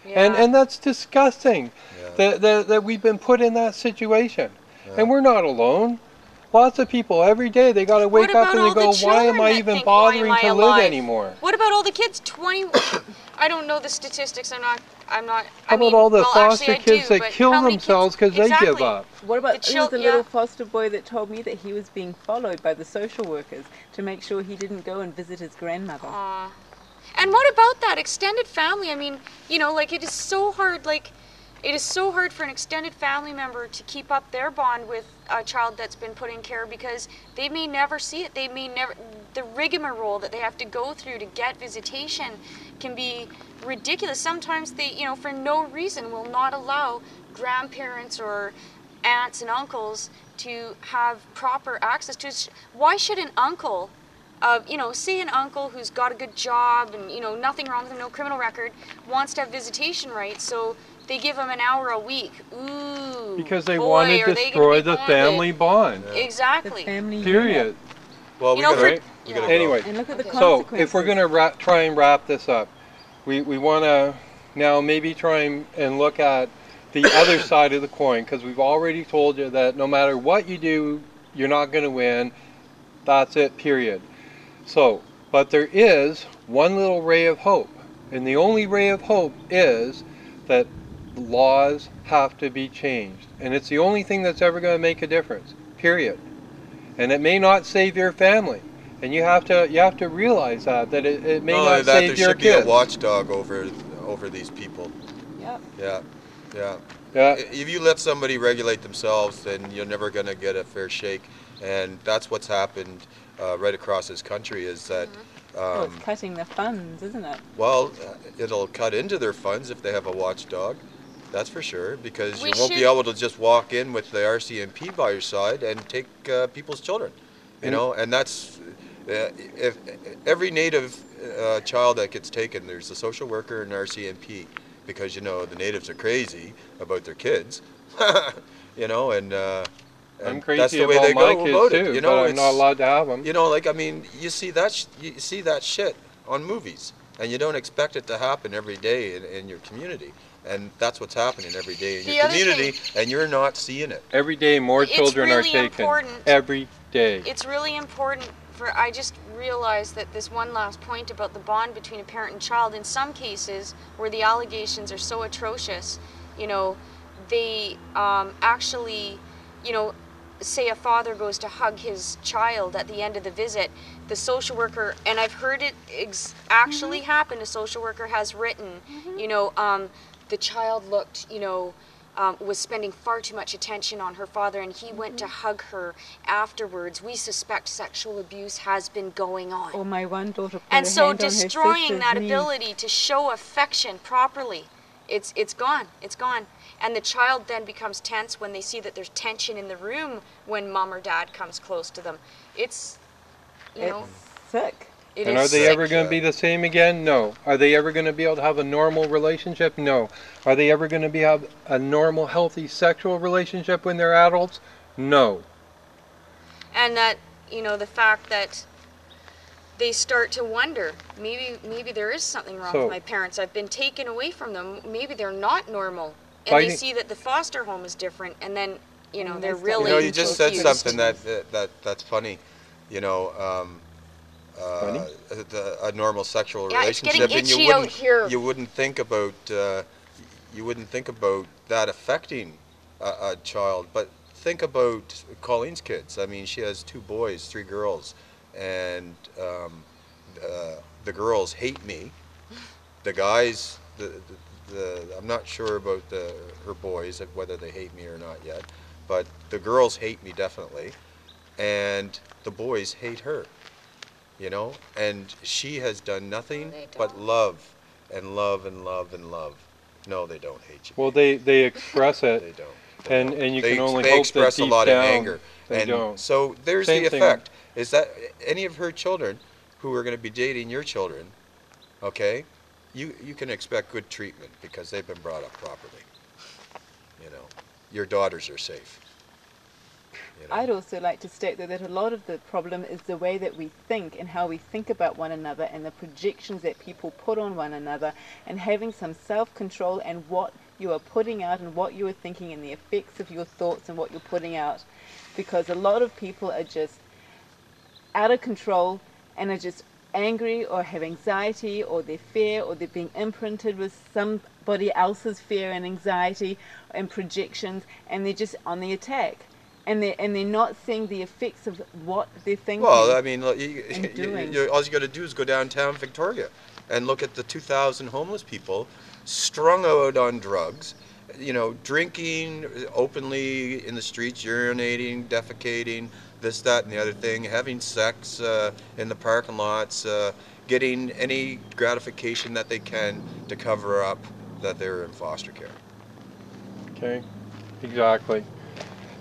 Yeah. And that's disgusting Yeah. that we've been put in that situation. Yeah. And we're not alone. Lots of people every day, they got to What wake up about and they all the go, why am children I that even think, why am bothering I to live alive? anymore? What about all the kids? 20. I don't know the statistics. I'm not. How about all the well, foster actually, I kids do, that but kill how many themselves kids? because they give Exactly. up? What about, there was a yeah. little foster boy that told me that he was being followed by the social workers to make sure he didn't go and visit his grandmother. And what about that extended family? I mean, like it is so hard, it is so hard for an extended family member to keep up their bond with a child that's been put in care because they may never see it. They may never, the rigmarole that they have to go through to get visitation can be ridiculous. Sometimes they, for no reason will not allow grandparents or aunts and uncles to have proper access to it. Why should an uncle say an uncle who's got a good job and, nothing wrong with him, no criminal record, wants to have visitation rights, so they give him an hour a week. Ooh, Because they boy, want to are they destroy gonna the be family bond. bonded. Yeah. Exactly. The family Period. unit. Well, we Right? gotta Anyway, And look at the Okay. so consequences. if we're going to try and wrap this up, we want to now maybe try and look at the other side of the coin, because we've already told you that no matter what you do, you're not going to win. That's it, period. So, but there is one little ray of hope. And the only ray of hope is that laws have to be changed. And it's the only thing that's ever going to make a difference, period. And it may not save your family. And you have to realize that it may Not only not that, save there your should kids. be a watchdog over these people. Yep. Yeah. Yeah. If you let somebody regulate themselves, then you're never going to get a fair shake. And that's what's happened right across this country is that... Well, it's cutting the funds, isn't it? Well, it'll cut into their funds if they have a watchdog. That's for sure, because We you won't be should- able to just walk in with the RCMP by your side and take people's children. And that's... if every Native child that gets taken, there's a social worker and RCMP, because the natives are crazy about their kids, and I'm crazy that's the way about they my go kids about too, it. but I'm not allowed to have them. You see that shit on movies, and you don't expect it to happen every day in your community, and that's what's happening every day in The your other community, and you're not seeing it. Every day more It's children really are taken. important. Every day. It's really important I just realized that this one last point about the bond between a parent and child, in some cases where the allegations are so atrocious, they actually, say a father goes to hug his child at the end of the visit, the social worker, and I've heard it actually happen, a social worker has written, the child looked, was spending far too much attention on her father, and he went to hug her afterwards. We suspect sexual abuse has been going on. Or my one daughter put And her so hand on her destroying sister's that knee. ability to show affection properly, it's gone. It's gone. And the child then becomes tense when they see that there's tension in the room when mom or dad comes close to them. It's, It's sick. it And is are they sick. ever going to be the same again? No. Are they ever going to be able to have a normal relationship? No. Are they ever going to have a normal, healthy sexual relationship when they're adults? No. And that, the fact that they start to wonder, maybe there is something wrong with my parents. I've been taken away from them. Maybe they're not normal. And they see that the foster home is different, and then, they're really you just said something that's funny. Funny? A normal sexual Yeah, it's relationship, getting and itchy out here. you wouldn't think about that affecting a child. But think about Colleen's kids. I mean, she has 2 boys, 3 girls, and the girls hate me. The guys, I'm not sure about her boys, whether they hate me or not yet, but the girls hate me definitely, and the boys hate her. And she has done nothing but love and love and love and love. No, they don't hate you. Well, they express it. They don't. And you can only they hope express that deep a lot down of anger. they And don't. so there's Same the thing. effect. Is that any of her children who are going to be dating your children, okay, you can expect good treatment because they've been brought up properly. Your daughters are safe. You know? I'd also like to state though that a lot of the problem is the way that we think and how we think about one another and the projections that people put on one another, and having some self-control and what you are putting out and what you are thinking and the effects of your thoughts and what you're putting out, because a lot of people are just out of control and are just angry or have anxiety, or they're fear, or they're being imprinted with somebody else's fear and anxiety and projections, and they're just on the attack, and they're not seeing the effects of what they're thinking. Well, I mean, and doing. all you got to do is go downtown Victoria and look at the 2,000 homeless people strung out on drugs, you know, drinking openly in the streets, urinating, defecating, this, that, and the other thing, having sex in the parking lots, getting any gratification that they can to cover up that they're in foster care. Okay, exactly.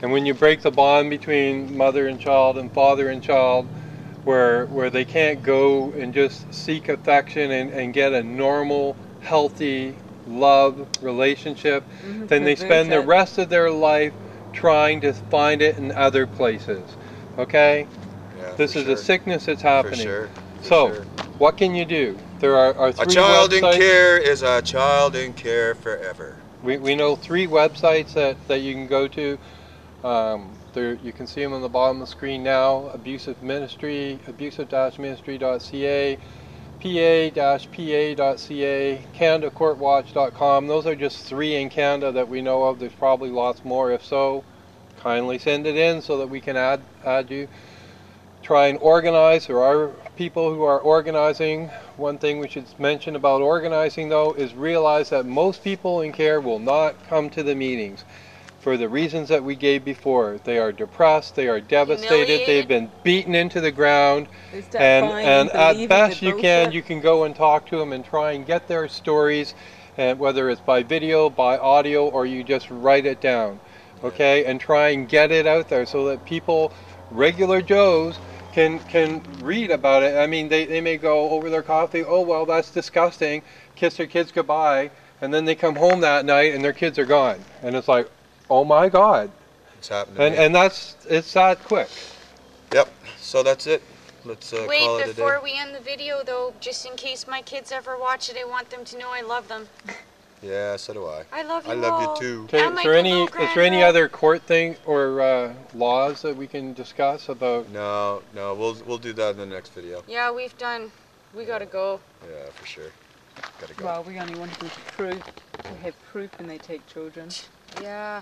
And when you break the bond between mother and child and father and child, where they can't go and just seek affection and get a normal, healthy love relationship, then they spend the rest of their life trying to find it in other places. Okay? Yeah, This is a sickness that's happening. For sure. So, what can you do? There are 3 A child websites. in care is a child in care forever. We know 3 websites that you can go to. You can see them on the bottom of the screen now. Abusive Ministry, abusive-ministry.ca, pa-pa.ca, CanadaCourtWatch.com. Those are just 3 in Canada that we know of. There's probably lots more. If so, kindly send it in so that we can add you. Try and organize. There are people who are organizing. One thing we should mention about organizing, though, is realize that most people in care will not come to the meetings for the reasons that we gave before. They are depressed, they are devastated, they've been beaten into the ground, and at best you can go and talk to them and try and get their stories, and whether it's by video, by audio, or you just write it down, okay, and try and get it out there so that people, regular Joes, can read about it. I mean, they may go over their coffee, oh well, that's disgusting, kiss their kids goodbye, and then they come home that night and their kids are gone, and it's like, oh my God! It's happening. And it's that quick. Yep. So that's it. Let's call it a day. Wait, before we end the video, though, just in case my kids ever watch it, I want them to know I love them. Yeah, so do I. I love you. I love you too. Okay, is there any other court thing or laws that we can discuss about? No, we'll do that in the next video. Yeah, we gotta go. Yeah, for sure. Gotta go. Well, we only want people to have proof when they take children. Yeah.